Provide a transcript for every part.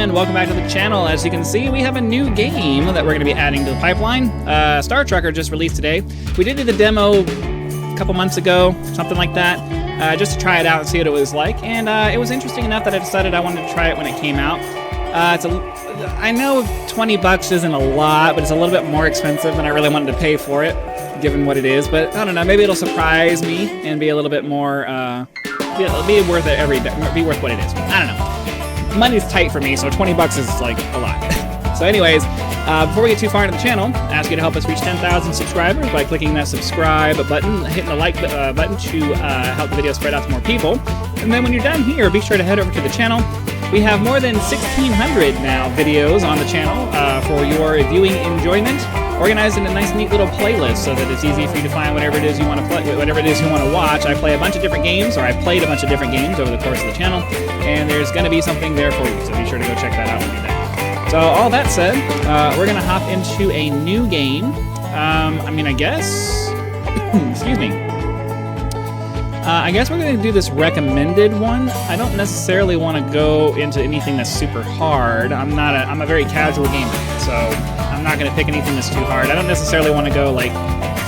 and welcome back to the channel. As you can see, we have a new game that we're going to be adding to the pipeline. Star Trekker just released today. We did do the demo a couple months ago, something like that, just to try it out and see what it was like, and it was interesting enough that I decided I wanted to try it when it came out. I know 20 bucks isn't a lot, but it's a little bit more expensive than I really wanted to pay for it, given what it is, but I don't know, maybe it'll surprise me and be a little bit more, it'll be worth it be worth what it is. I don't know. Money's tight for me, so 20 bucks is like a lot. So anyways, before we get too far into the channel, I ask you to help us reach 10,000 subscribers by clicking that subscribe button, hitting the like button to help the video spread out to more people. And then when you're done here, be sure to head over to the channel. We have more than 1,600 now videos on the channel for your viewing enjoyment, organized in a nice neat little playlist so that it's easy for you to find whatever it is you want to play, whatever it is you want to watch. I play a bunch of different games, or I've played a bunch of different games over the course of the channel, and there's going to be something there for you, so be sure to go check that out when you're done. So all that said, we're going to hop into a new game. I guess, excuse me. I guess we're going to do this recommended one. I don't necessarily want to go into anything that's super hard. I'm a very casual gamer, so I'm not going to pick anything that's too hard. I don't necessarily want to go like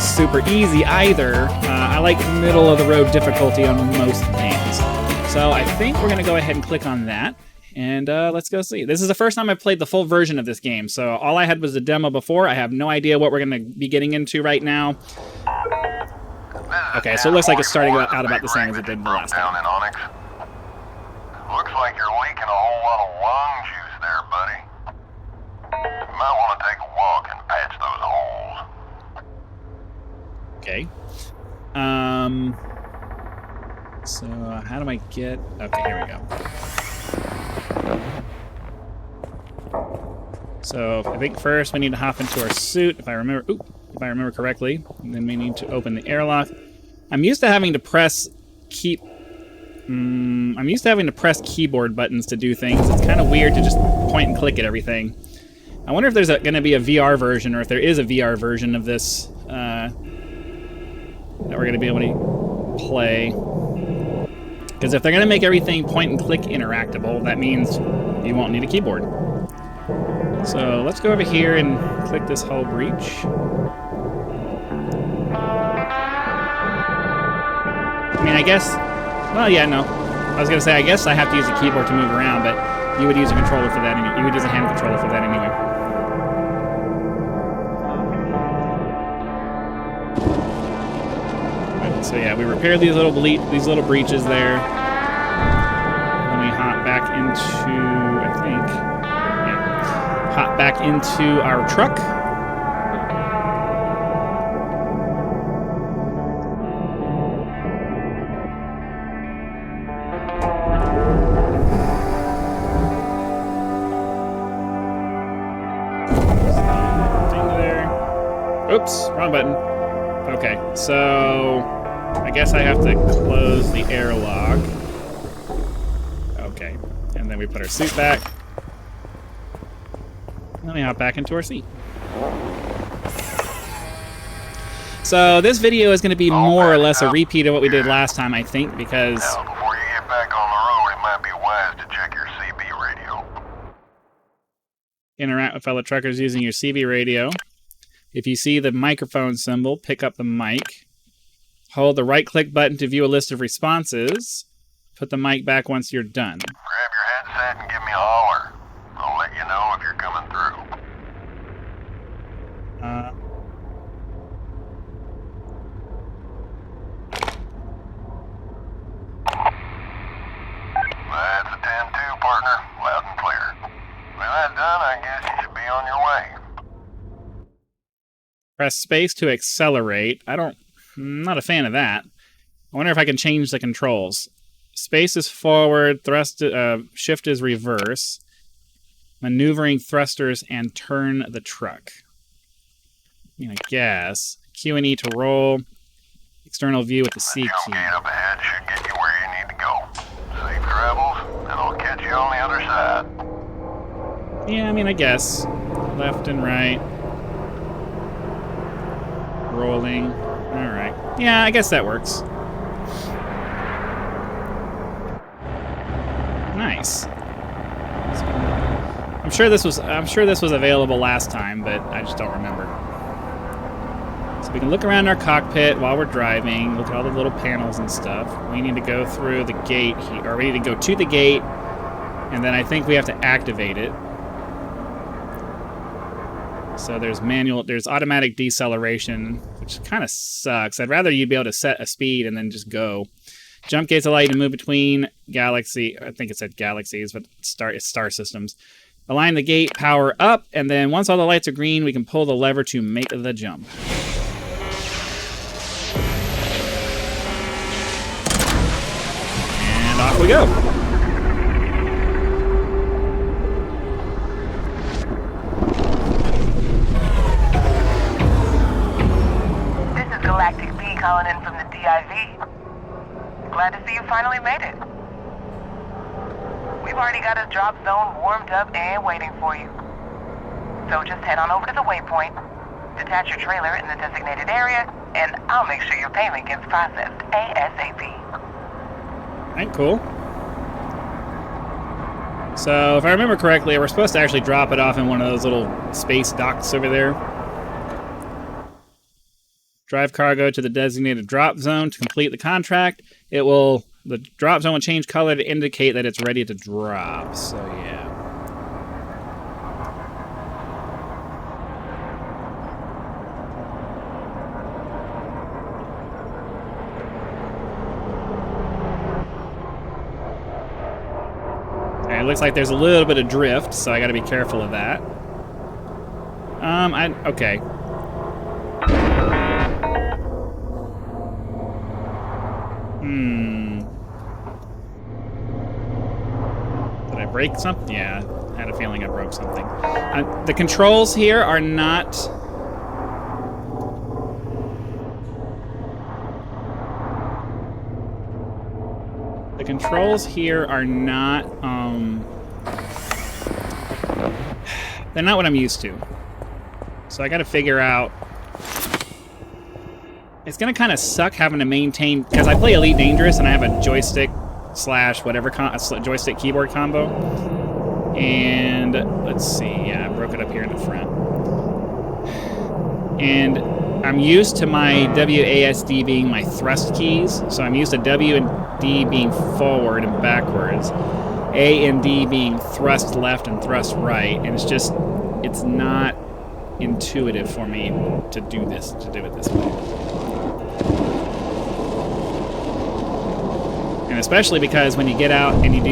super easy either. I like middle of the road difficulty on most things. So I think we're going to go ahead and click on that, and let's go see. This is the first time I've played the full version of this game, so all I had was the demo before. I have no idea what we're going to be getting into right now. Okay, so it looks like it's starting out about the same as it did the last time. Looks like you're leaking a whole lot of lung juice there, buddy. You might want to take a walk and patch those holes. Okay. So how do I get... Okay, here we go. So I think first we need to hop into our suit, if I remember correctly. And then we need to open the airlock. I'm used to having to press keyboard buttons to do things. It's kind of weird to just point and click at everything. I wonder if there's going to be a VR version, or if there is a VR version of this that we're going to be able to play. Because if they're going to make everything point and click interactable, that means you won't need a keyboard. So let's go over here and click this hull breach. I mean, I guess... Well, yeah, no. I was going to say, I guess I have to use a keyboard to move around, but you would use a controller for that anyway. You would use a hand controller for that anyway. Right, so yeah, we repaired these little breaches there. Then we hop back into, hop back into our truck. Oops, wrong button. Okay, so I guess I have to close the airlock. Okay, and then we put our suit back. Then we hop back into our seat. So this video is going to be more or less a repeat of what we did last time, I think, because... Now, before you get back on the road, it might be wise to check your CB radio. Interact with fellow truckers using your CB radio. If you see the microphone symbol, pick up the mic. Hold the right-click button to view a list of responses. Put the mic back once you're done. Grab your headset and give me a holler. I'll let you know if you're coming through. That's a 10-2, partner. Loud and clear. With that done, I guess you should be on your way. Press space to accelerate. I'm not a fan of that. I wonder if I can change the controls. Space is forward, shift is reverse. Maneuvering thrusters and turn the truck. I mean, I guess. Q and E to roll. External view with the C key. The jump gate up ahead should get you where you need to go. Safe travels, and I'll catch you on the other side. Yeah, I mean, I guess. Left and right. Rolling. Alright. Yeah, I guess that works. Nice. I'm sure this was available last time, but I just don't remember. So we can look around our cockpit while we're driving, look at all the little panels and stuff. We need to go through the gate here, or we need to go to the gate, and then I think we have to activate it. So there's automatic deceleration, which kind of sucks. I'd rather you be able to set a speed and then just go. Jump gates allow you to move between galaxy, I think it said galaxies, but it's star systems. Align the gate power up, and then once all the lights are green, we can pull the lever to make the jump. And off we go. This is Galactic B calling in from the DIV. Glad to see you finally made it. We've already got a drop zone warmed up and waiting for you. So just head on over to the waypoint, detach your trailer in the designated area, and I'll make sure your payment gets processed ASAP. Alright, cool. So, if I remember correctly, we're supposed to actually drop it off in one of those little space docks over there. Drive cargo to the designated drop zone to complete the contract. The drop zone will change color to indicate that it's ready to drop. So, yeah. Okay, it looks like there's a little bit of drift, so I got to be careful of that. Okay. Did I break something? Yeah, I had a feeling I broke something. The controls here are not... The controls here are not, they're not what I'm used to. So I gotta figure out... It's gonna kind of suck having to maintain, because I play Elite Dangerous and I have a joystick slash whatever joystick keyboard combo. And let's see, yeah, I broke it up here in the front. And I'm used to my WASD being my thrust keys, so I'm used to W and D being forward and backwards, A and D being thrust left and thrust right, and it's not intuitive for me to do it this way. And especially because when you get out and you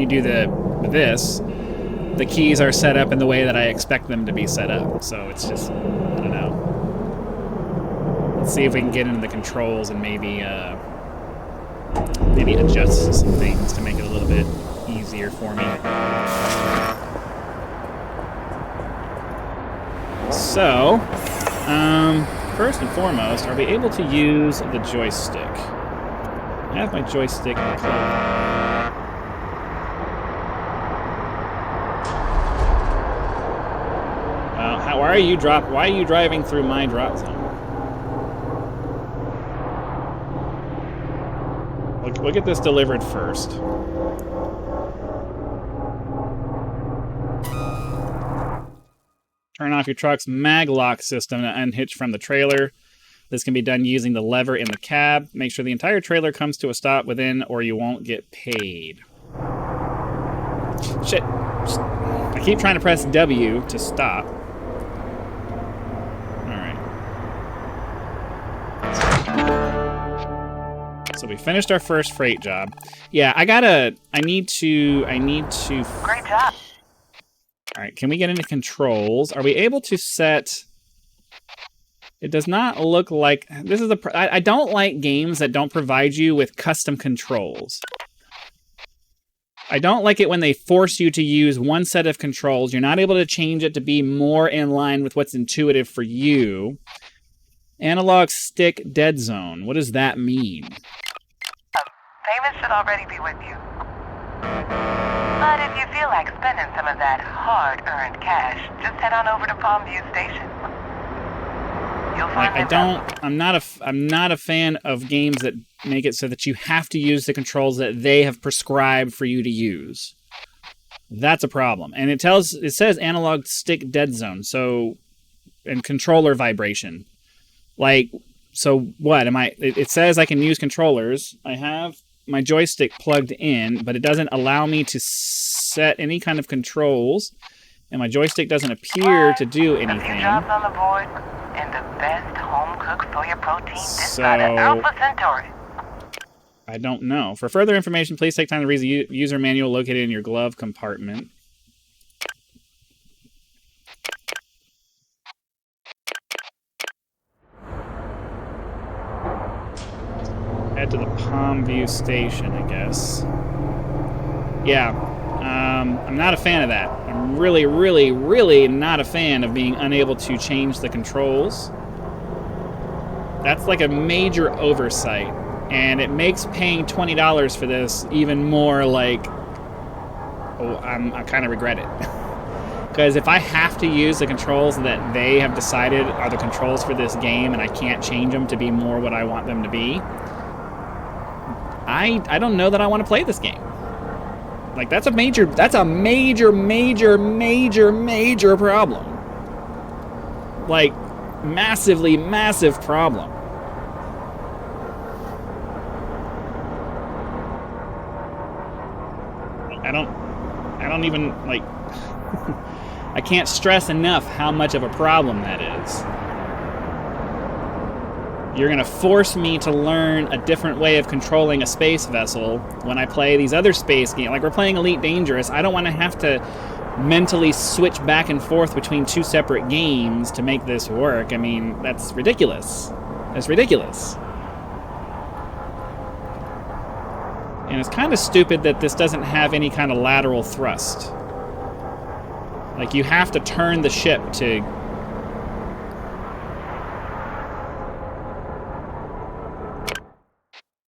do the keys are set up in the way that I expect them to be set up. So it's just, I don't know. Let's see if we can get into the controls and maybe adjust some things to make it a little bit easier for me. So, first and foremost, are we able to use the joystick? I have my joystick closed. Why are you driving through my drop zone? We'll get this delivered first. Turn off your truck's mag lock system to unhitch from the trailer. This can be done using the lever in the cab. Make sure the entire trailer comes to a stop within, or you won't get paid. Shit. I keep trying to press W to stop. Alright. So we finished our first freight job. Yeah, I need to... Great job. Alright, can we get into controls? Are we able to set... It does not look like... This is I don't like games that don't provide you with custom controls. I don't like it when they force you to use one set of controls. You're not able to change it to be more in line with what's intuitive for you. Analog stick dead zone. What does that mean? Payment should already be with you. But if you feel like spending some of that hard-earned cash, just head on over to Palmview Station. You'll find I'm not a fan of games that make it so that you have to use the controls that they have prescribed for you to use. That's a problem. And it says analog stick dead zone, so, and controller vibration. Like, so what am I? It says I can use controllers. I have my joystick plugged in, but it doesn't allow me to set any kind of controls, and my joystick doesn't appear to do anything. A few jobs on the board, and the best home-cooked soya protein this side of Alpha Centauri. I don't know. For further information, please take time to read the user manual located in your glove compartment. Head to the Palmview station, I guess. Yeah, I'm not a fan of that. I'm really, really, really not a fan of being unable to change the controls. That's like a major oversight. And it makes paying $20 for this even more like, oh, I kind of regret it. Because if I have to use the controls that they have decided are the controls for this game and I can't change them to be more what I want them to be, I don't know that I want to play this game. Like, that's a major, major problem. Like, massively, massive problem. I don't even, like, I can't stress enough how much of a problem that is. You're going to force me to learn a different way of controlling a space vessel when I play these other space games. Like, we're playing Elite Dangerous. I don't want to have to mentally switch back and forth between two separate games to make this work. I mean, that's ridiculous. That's ridiculous. And it's kind of stupid that this doesn't have any kind of lateral thrust. Like, you have to turn the ship to...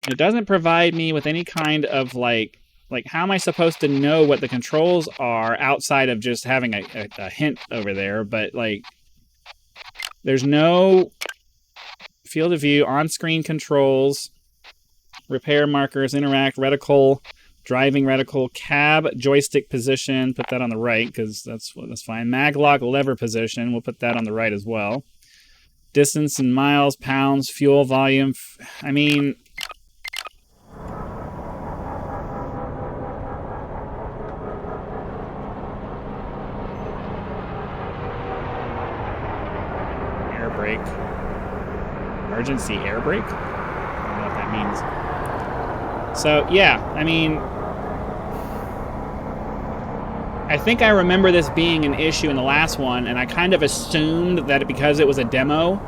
It doesn't provide me with any kind of, like, how am I supposed to know what the controls are outside of just having a hint over there? But, like, there's no field of view, on-screen controls, repair markers, interact, reticle, driving reticle, cab, joystick position, put that on the right, because that's fine. Maglock, lever position, we'll put that on the right as well. Distance in miles, pounds, fuel volume, I mean... Air brake. Emergency air brake? I don't know what that means. So, yeah, I mean... I think I remember this being an issue in the last one, and I kind of assumed that because it was a demo,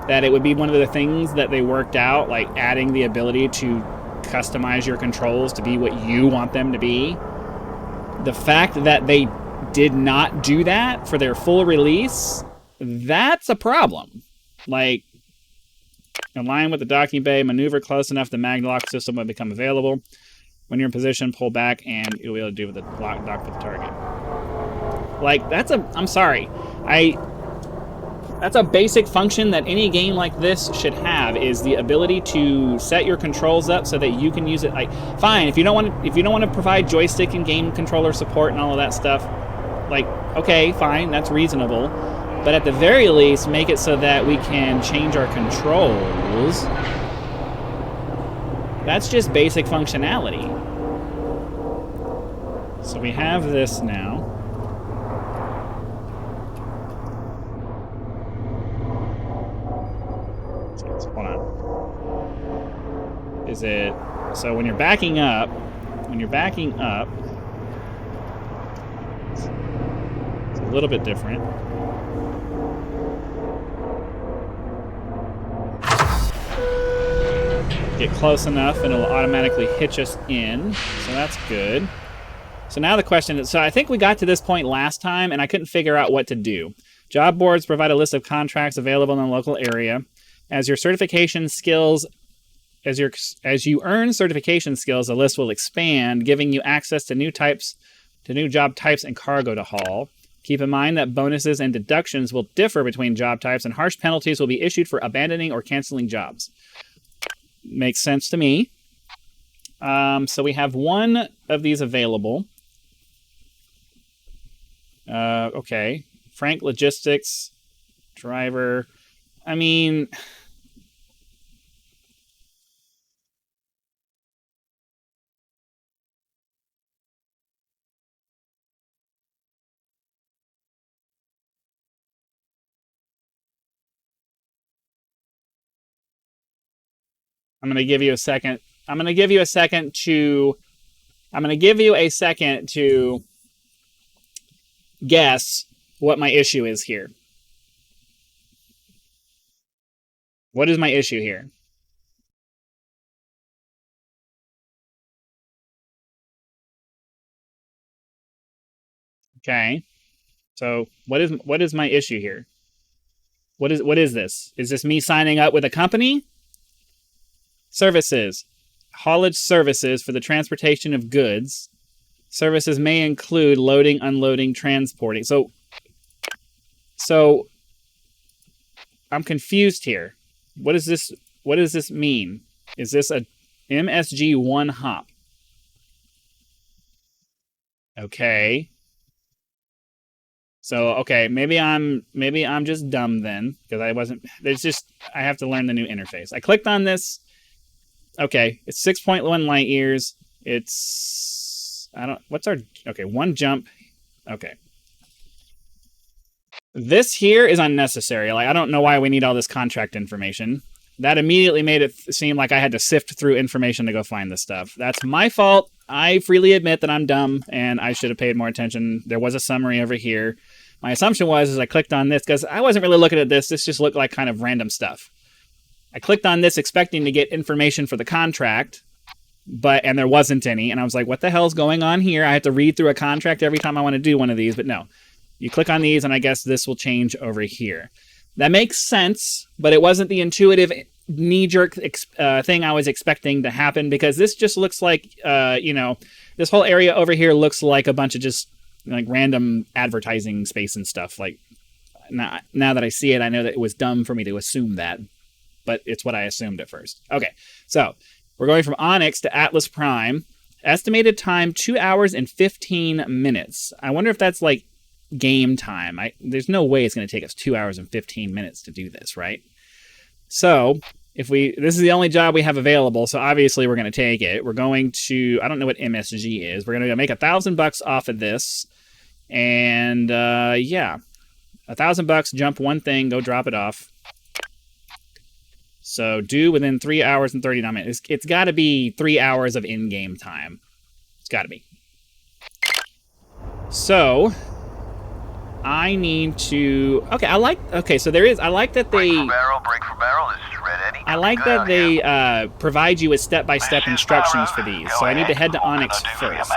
that it would be one of the things that they worked out, like adding the ability to customize your controls to be what you want them to be. The fact that they did not do that for their full release, that's a problem. Like, align with the docking bay, maneuver close enough, the maglock system will become available. When you're in position, pull back, and you'll be able to do with the dock with the target. Like, that's a... I'm sorry. That's a basic function that any game like this should have, is the ability to set your controls up so that you can use it. Like, fine, if you don't want to provide joystick and game controller support and all of that stuff, like, okay, fine, that's reasonable. But at the very least, make it so that we can change our controls. That's just basic functionality. So we have this now. So hold on. Is it... So when you're backing up... It's a little bit different. Get close enough and it'll automatically hitch us in. So that's good. So now the question is, so I think we got to this point last time and I couldn't figure out what to do. Job boards provide a list of contracts available in the local area. As your certification skills, as you earn certification skills, the list will expand, giving you access to new job types and cargo to haul. Keep in mind that bonuses and deductions will differ between job types, and harsh penalties will be issued for abandoning or canceling jobs. Makes sense to me. So we have one of these available. Okay. Frank Logistics, driver. I mean, I'm going to give you a second. I'm going to give you a second to. I'm going to give you a second to guess what my issue is here. What is my issue here? Okay. So what is my issue here? What is this? Is this me signing up with a company? Services. Haulage services for the transportation of goods. Services may include loading, unloading, transporting. So I'm confused here. What does this mean? Is this a MSG 1 hop? Okay. So okay, maybe I'm just dumb then, because I have to learn the new interface. I clicked on this. Okay, it's 6.1 light years. One jump. Okay. This here is unnecessary. Like, I don't know why we need all this contract information. That immediately made it seem like I had to sift through information to go find this stuff. That's my fault. I freely admit that I'm dumb and I should have paid more attention. There was a summary over here. My assumption was, as I clicked on this, because I wasn't really looking at this just looked like kind of random stuff. I clicked on this expecting to get information for the contract, and there wasn't any, and I was like, what the hell's going on here? I have to read through a contract every time I want to do one of these, but no. You click on these, and I guess this will change over here. That makes sense, but it wasn't the intuitive knee-jerk thing I was expecting to happen, because this just looks like, this whole area over here looks like a bunch of just like random advertising space and stuff. Like, now that I see it, I know that it was dumb for me to assume that, but it's what I assumed at first. Okay, so we're going from Onyx to Atlas Prime. Estimated time, 2 hours and 15 minutes. I wonder if that's like game time. There's no way it's going to take us 2 hours and 15 minutes to do this, right? So this is the only job we have available, so obviously we're going to take it. We're going to, I don't know what MSG is. We're going to make $1,000 off of this, and yeah, $1,000. Jump one thing, go drop it off. So due within 3 hours and 39 minutes. It's got to be 3 hours of in-game time. It's got to be. So I need to. Okay, so there is. I like that they. Break for barrel. This is Red Eddie. I like that they provide you with step-by-step instructions for these. So I need to head to Onyx first.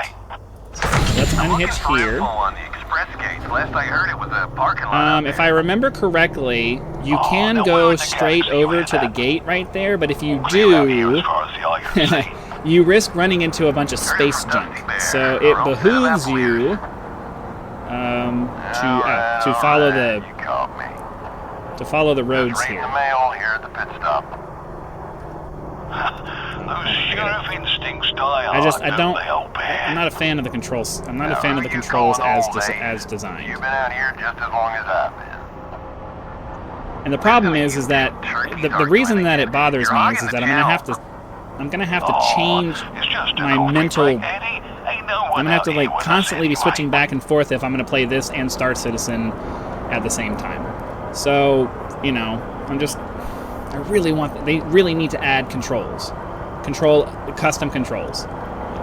Let's unhitch here. Last I heard, it was a parking lot. If I remember correctly, you can go straight over to the gate right there, but if you do, you risk running into a bunch of space junk. So it behooves you to follow the roads here. The mail here at the pit stop. I'm not a fan of the controls. I'm not a fan of the controls as designed. You've been out here just as long as I've been. And the problem is that the reason that it bothers me is that I'm gonna have to change my mental. I'm gonna have to like constantly be switching back and forth if I'm gonna play this and Star Citizen at the same time. So they really need to add custom controls.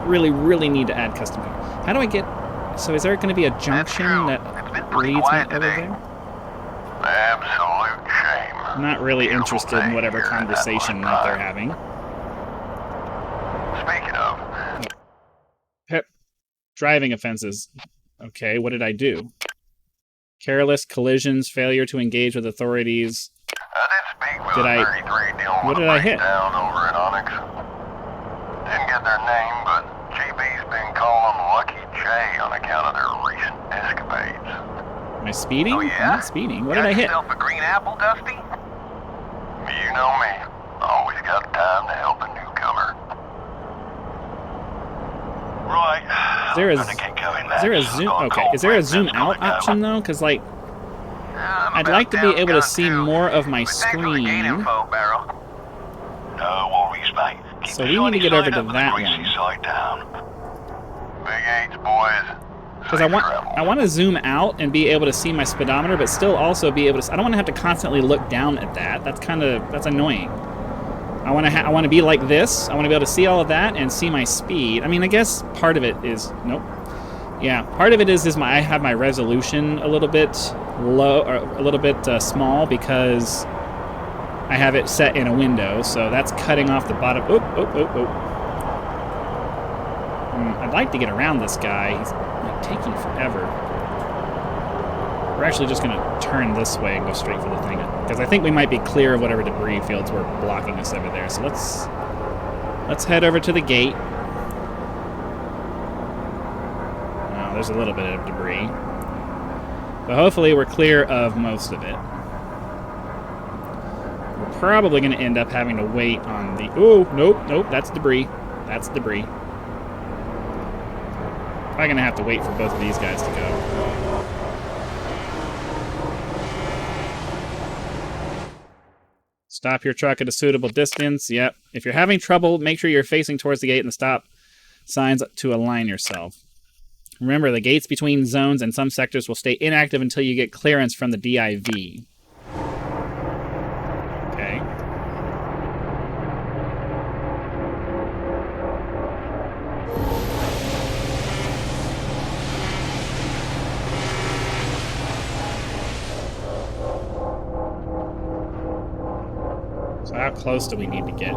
Really need to add custom controls. How do I get? So is there going to be a junction that leads me over there? Absolute shame. I'm not really interested in whatever conversation that they're having. Speaking of, Driving offenses. Okay, what did I do? Careless collisions, failure to engage with authorities. What did I hit? Down over in Onyx. Didn't get their name, but GB's been calling them Lucky J on account of their recent escapades. Am I speeding? Oh, yeah? I'm not speeding. What did I hit? Yourself a green apple, Dusty? You know me. Always got time to help a newcomer. Right. There is. Is there a zoom? Okay, is there a zoom out option though? Because like, I'd like to be able to see more of my screen. No worries, mate. So we need to get over to that one. Big H, boys. Because I want to zoom out and be able to see my speedometer, but still also be able to. I don't want to have to constantly look down at that. That's annoying. I want to be like this. I want to be able to see all of that and see my speed. I mean, I guess part of it is nope. Yeah, part of it is I have my resolution a little bit low, or a little bit small because I have it set in a window, so that's cutting off the bottom. I'd like to get around this guy. He's like taking forever. We're actually just gonna turn this way and go straight for the thing, because I think we might be clear of whatever debris fields were blocking us over there. So let's head over to the gate. Oh, there's a little bit of debris, but hopefully we're clear of most of it. We're probably gonna end up having to wait on the. Oh, nope, that's debris. That's debris. Probably gonna have to wait for both of these guys to go. Stop your truck at a suitable distance. Yep. If you're having trouble, make sure you're facing towards the gate and the stop signs to align yourself. Remember, the gates between zones and some sectors will stay inactive until you get clearance from the DIV. Okay. So how close do we need to get?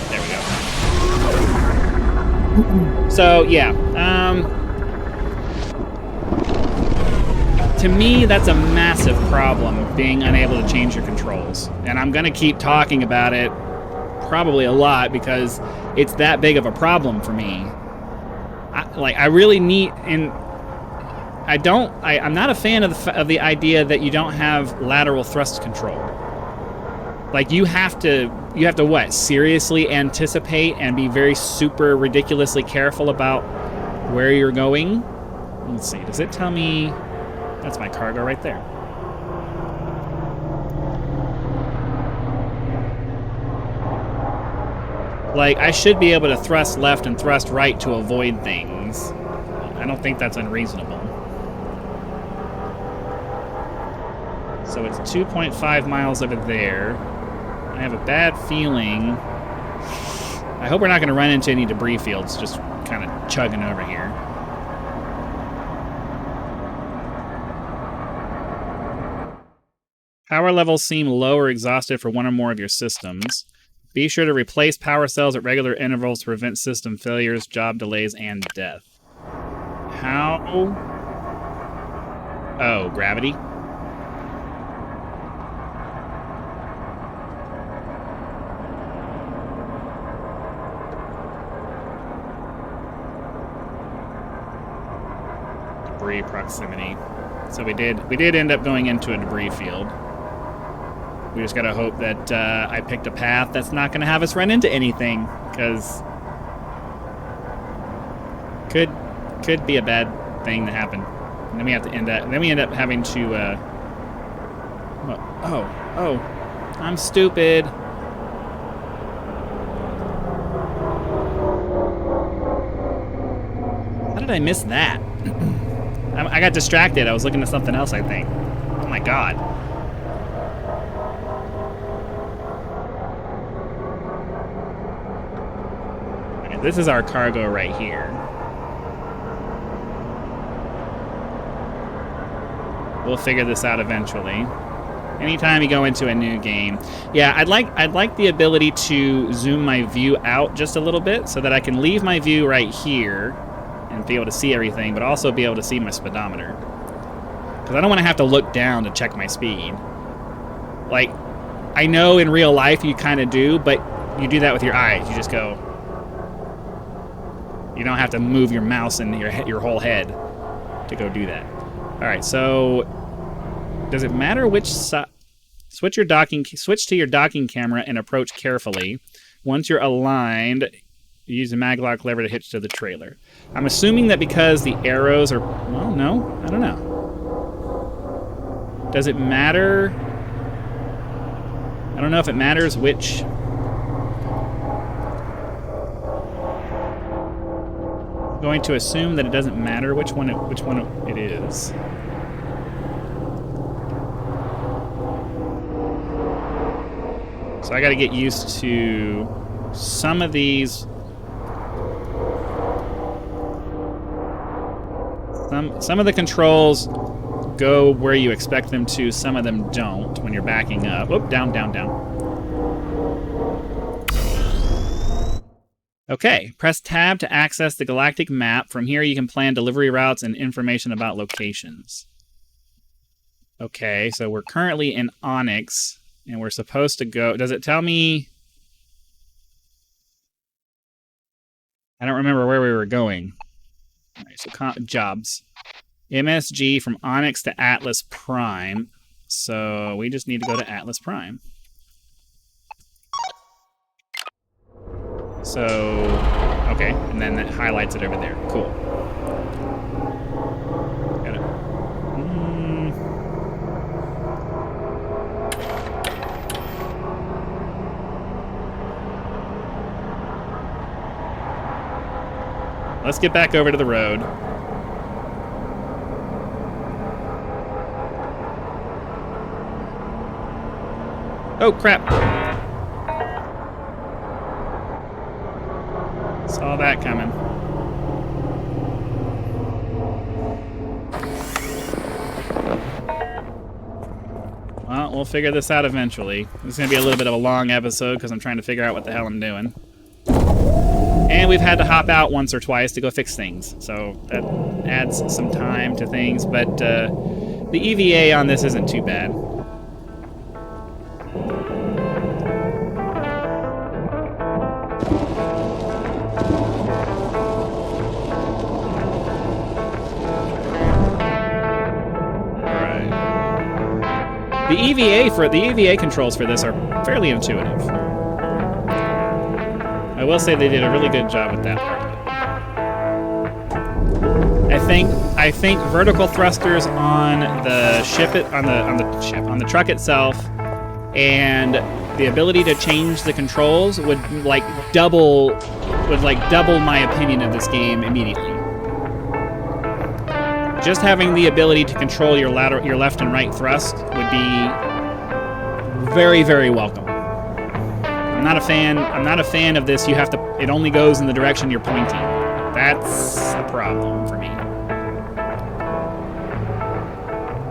There we go. So yeah, to me that's a massive problem, being unable to change your controls. And I'm gonna keep talking about it probably a lot because it's that big of a problem for me. I really need, and I'm not a fan of the idea that you don't have lateral thrust control. Like you have to what? Seriously anticipate and be very super ridiculously careful about where you're going. Let's see, does it tell me? That's my cargo right there. Like, I should be able to thrust left and thrust right to avoid things. I don't think that's unreasonable. So it's 2.5 miles over there. I have a bad feeling. I hope we're not going to run into any debris fields just kind of chugging over here. Power levels seem low or exhausted for one or more of your systems. Be sure to replace power cells at regular intervals to prevent system failures, job delays, and death. How? Oh, gravity? Debris proximity. So we did end up going into a debris field. We just gotta hope that I picked a path that's not gonna have us run into anything, because could be a bad thing to happen. And then we have to end up having to. Oh, I'm stupid. How did I miss that? I got distracted. I was looking at something else, I think. Oh my god. This is our cargo right here. We'll figure this out eventually. Anytime you go into a new game. Yeah, I'd like the ability to zoom my view out just a little bit so that I can leave my view right here and be able to see everything, but also be able to see my speedometer. Because I don't want to have to look down to check my speed. Like, I know in real life you kind of do, but you do that with your eyes. You just go. You don't have to move your mouse and your whole head to go do that. All right, so Does it matter which side? Switch to your docking camera and approach carefully. Once you're aligned, use the maglock lever to hitch to the trailer. I'm assuming that because the arrows are... Well, no. I don't know. Does it matter? I don't know if it matters which... I'm going to assume that it doesn't matter which one it is. So I got to get used to some of these. Some of the controls go where you expect them to. Some of them don't when you're backing up. Whoop, down, down, down. Okay, press tab to access the galactic map. From here you can plan delivery routes and information about locations. Okay, so we're currently in Onyx. And we're supposed to go... Does it tell me... I don't remember where we were going. All right, so jobs. MSG from Onyx to Atlas Prime. So we just need to go to Atlas Prime. So... Okay, and then that highlights it over there. Cool. Got it. Let's get back over to the road. Oh, crap. Saw that coming. Well, we'll figure this out eventually. This is going to be a little bit of a long episode because I'm trying to figure out what the hell I'm doing. And we've had to hop out once or twice to go fix things, so that adds some time to things, but the EVA on this isn't too bad. Alright. The EVA controls for this are fairly intuitive. I will say they did a really good job with that part of it. I think vertical thrusters on the on the truck itself, and the ability to change the controls would double my opinion of this game immediately. Just having the ability to control your left and right thrust would be very, very welcome. I'm not a fan of this. It only goes in the direction you're pointing. That's a problem for me.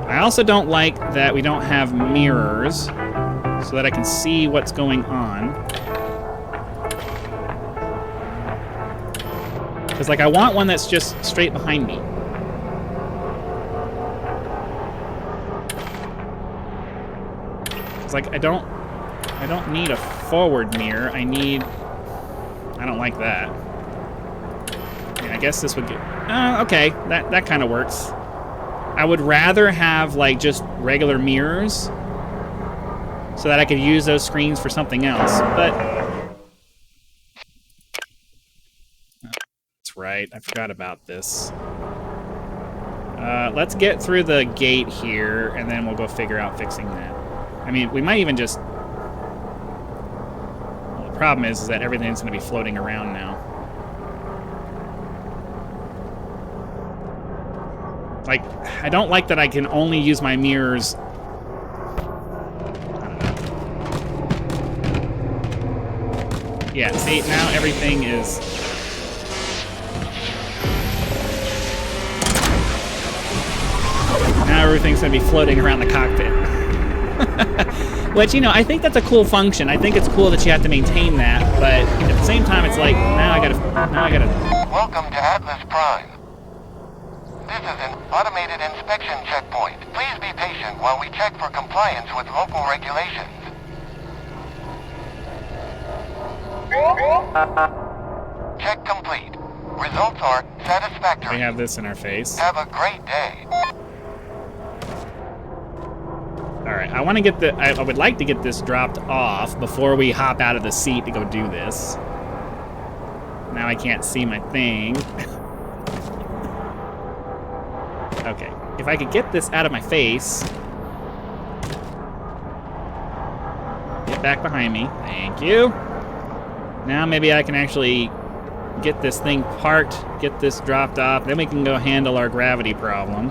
I also don't like that we don't have mirrors so that I can see what's going on. Because I want one that's just straight behind me. It's I don't need a forward mirror. I don't like that. Yeah, I guess this would get... okay, that kind of works. I would rather have, just regular mirrors so that I could use those screens for something else, but... That's right, I forgot about this. Let's get through the gate here, and then we'll go figure out fixing that. I mean, we might even just... Well, the problem is that everything's going to be floating around now. I don't like that I can only use my mirrors... I don't know. Yeah, see, now everything is... Now everything's going to be floating around the cockpit. Which, I think that's a cool function. I think it's cool that you have to maintain that, but at the same time, it's now I gotta... Welcome to Atlas Prime. This is an automated inspection checkpoint. Please be patient while we check for compliance with local regulations. Check complete. Results are satisfactory. We have this in our face. Have a great day. Alright, I want to get the... I would like to get this dropped off before we hop out of the seat to go do this. Now I can't see my thing. Okay, if I could get this out of my face... Get back behind me. Thank you. Now maybe I can actually get this thing parked, get this dropped off, then we can go handle our gravity problem.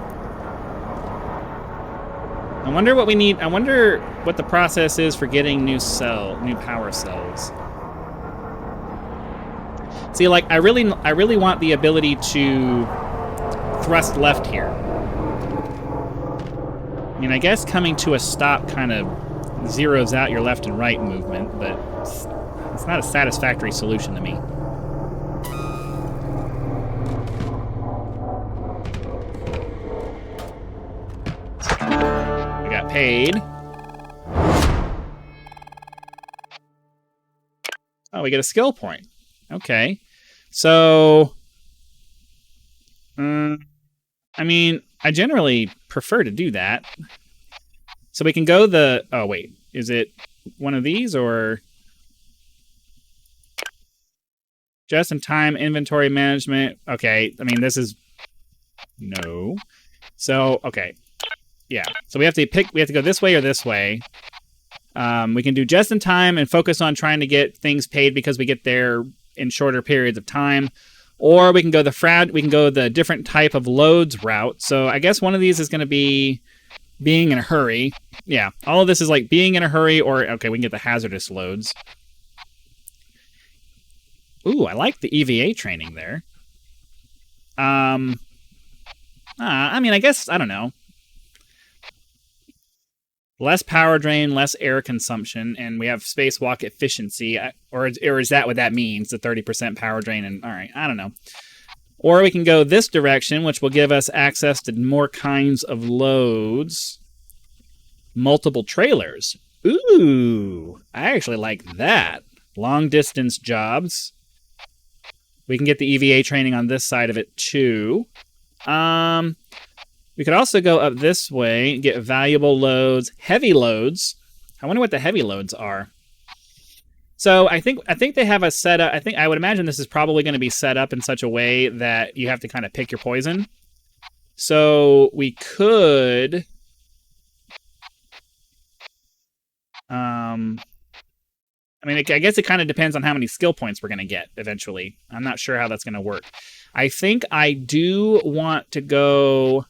I wonder what we need. I wonder what the process is for getting new power cells. See, like I really want the ability to thrust left here. I mean, I guess coming to a stop kind of zeroes out your left and right movement, but it's not a satisfactory solution to me. We got paid. Oh, we get a skill point. Okay. So, I mean, I generally prefer to do that. So we can go the... Oh, wait. Is it one of these, or... Just-in-time inventory management. Okay, I mean, this is... No. So, okay. Yeah. So we have to pick... We have to go this way or this way. We can do just-in-time and focus on trying to get things paid because we get there in shorter periods of time. Or we can go the different type of loads route. So I guess one of these is going to be being in a hurry. Yeah, all of this is like being in a hurry, or okay, we can get the hazardous loads. Ooh, I like the EVA training there. I mean, I guess, I don't know. Less power drain, less air consumption, and we have spacewalk efficiency. Or is that what that means, the 30% power drain? And all right, I don't know. Or we can go this direction, which will give us access to more kinds of loads. Multiple trailers. Ooh, I actually like that. Long distance jobs. We can get the EVA training on this side of it too. We could also go up this way, get valuable loads, heavy loads. I wonder what the heavy loads are. So I think they have a setup. I would imagine this is probably going to be set up in such a way that you have to kind of pick your poison. So we could I mean, I guess it kind of depends on how many skill points we're going to get eventually. I'm not sure how that's going to work. I think I do want to go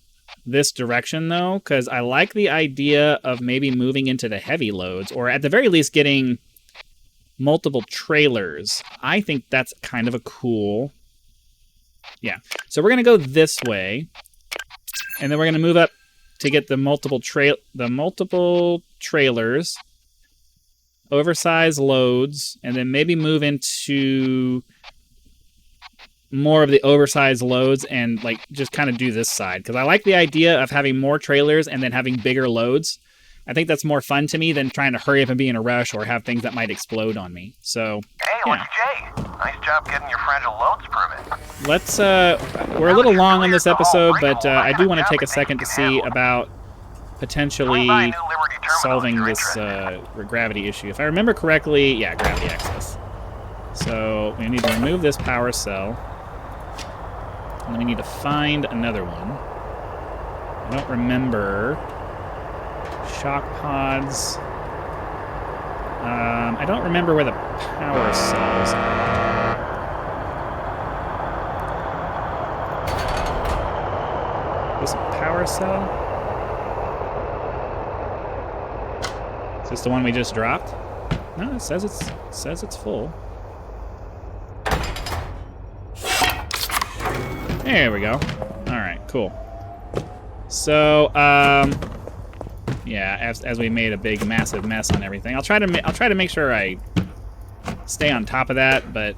this direction, though, because I like the idea of maybe moving into the heavy loads, or at the very least getting multiple trailers. I think that's kind of a cool... Yeah. So we're going to go this way, and then we're going to move up to get the multiple trailers, oversized loads, and then maybe move into more of the oversized loads and like just kind of do this side, because I like the idea of having more trailers and then having bigger loads. I think that's more fun to me than trying to hurry up and be in a rush or have things that might explode on me. So Hey, yeah. Jay. Nice job getting your fragile loads proven. Let's we're a little long on this episode, but I do want to take a second to see about potentially solving this gravity issue. If I remember correctly, yeah, gravity access. So we need to remove this power cell. And then we need to find another one. I don't remember. Shock pods. I don't remember where the power cells are. Is this a power cell? Is this the one we just dropped? No, it says it's full. There we go. All right, cool. So, yeah, as we made a big, massive mess on everything, I'll try to make sure I stay on top of that. But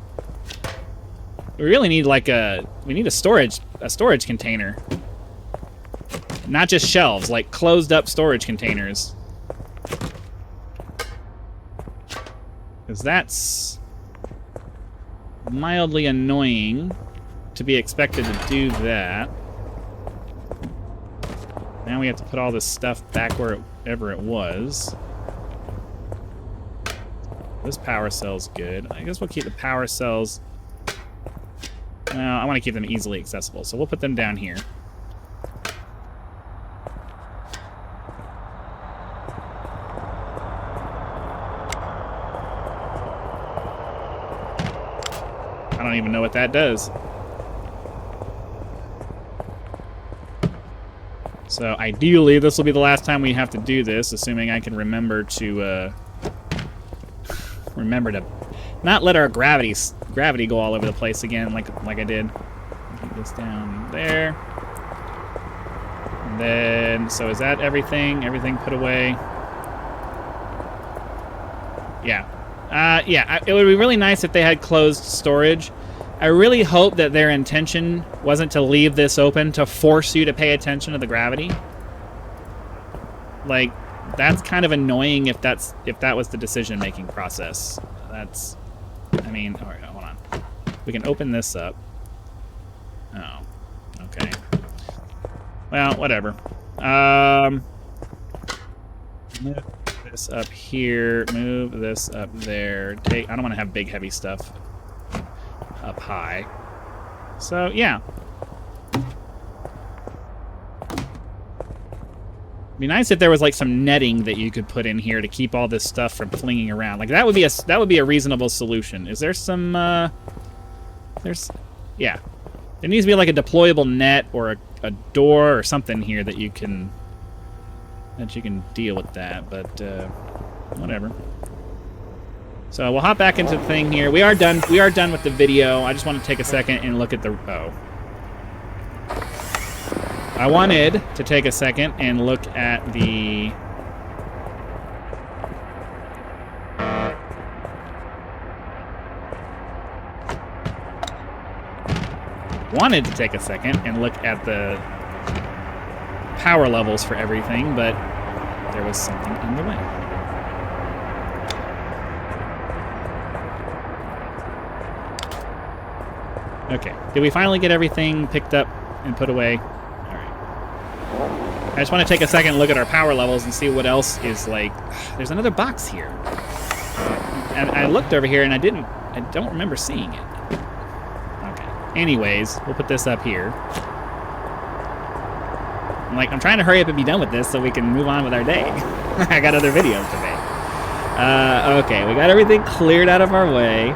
we really need a storage container, not just shelves, like closed up storage containers, because that's mildly annoying to be expected to do that. Now we have to put all this stuff back wherever it was. This power cell's good. I guess we'll keep the power cells. No, I want to keep them easily accessible, so we'll put them down here. I don't even know what that does. So ideally, this will be the last time we have to do this, assuming I can remember to not let our gravity go all over the place again, like I did. Keep this down there. And then, so is that everything? Everything put away? Yeah. Yeah, it would be really nice if they had closed storage. I really hope that their intention wasn't to leave this open to force you to pay attention to the gravity. Like, that's kind of annoying if that was the decision-making process. That's, I mean, all right, hold on. We can open this up. Oh, okay. Well, whatever. Move this up here. Move this up there. I don't want to have big, heavy stuff up high. So, yeah. It'd be nice if there was like some netting that you could put in here to keep all this stuff from flinging around. Like that would be a reasonable solution. Is there some yeah. There needs to be like a deployable net or a door or something here that you can deal with that, but whatever. So we'll hop back into the thing here. We are done with the video. I just want to take a second and look at the I wanted to take a second and look at the power levels for everything, but there was something in the way. Okay, did we finally get everything picked up and put away? I just want to take a second and look at our power levels and see what else is like. There's another box here. And I looked over here and I don't remember seeing it. Okay. Anyways, we'll put this up here. I'm trying to hurry up and be done with this so we can move on with our day. I got other videos today. Okay, we got everything cleared out of our way.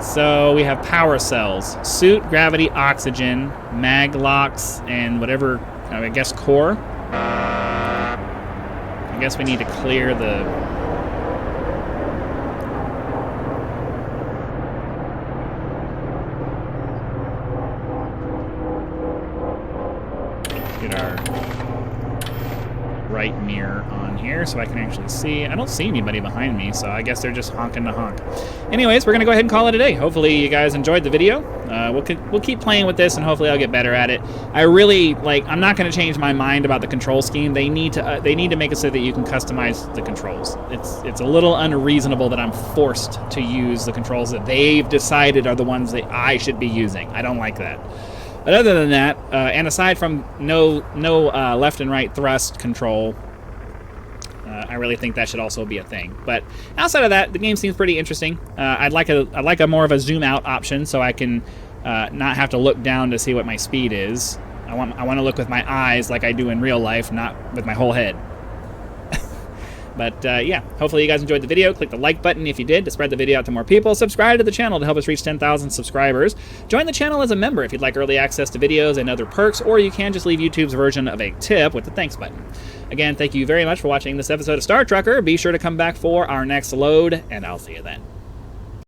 So we have power cells, suit, gravity, oxygen, mag locks, and whatever, I guess core. I guess we need to clear the... Get our right mirror on here so I can actually see. I don't see anybody behind me, so I guess they're just honking to honk. Anyways, we're gonna go ahead and call it a day. Hopefully you guys enjoyed the video. We'll keep playing with this and hopefully I'll get better at it. I really I'm not gonna change my mind about the control scheme. They need to make it so that you can customize the controls. It's a little unreasonable that I'm forced to use the controls that they've decided are the ones that I should be using. I don't like that. But other than that, and aside from no left and right thrust control, I really think that should also be a thing. But outside of that, the game seems pretty interesting. I'd like a more of a zoom out option so I can not have to look down to see what my speed is. I want to look with my eyes like I do in real life, not with my whole head. But yeah, hopefully you guys enjoyed the video. Click the like button if you did to spread the video out to more people. Subscribe to the channel to help us reach 10,000 subscribers. Join the channel as a member if you'd like early access to videos and other perks, or you can just leave YouTube's version of a tip with the thanks button. Again, thank you very much for watching this episode of Star Trucker. Be sure to come back for our next load, and I'll see you then.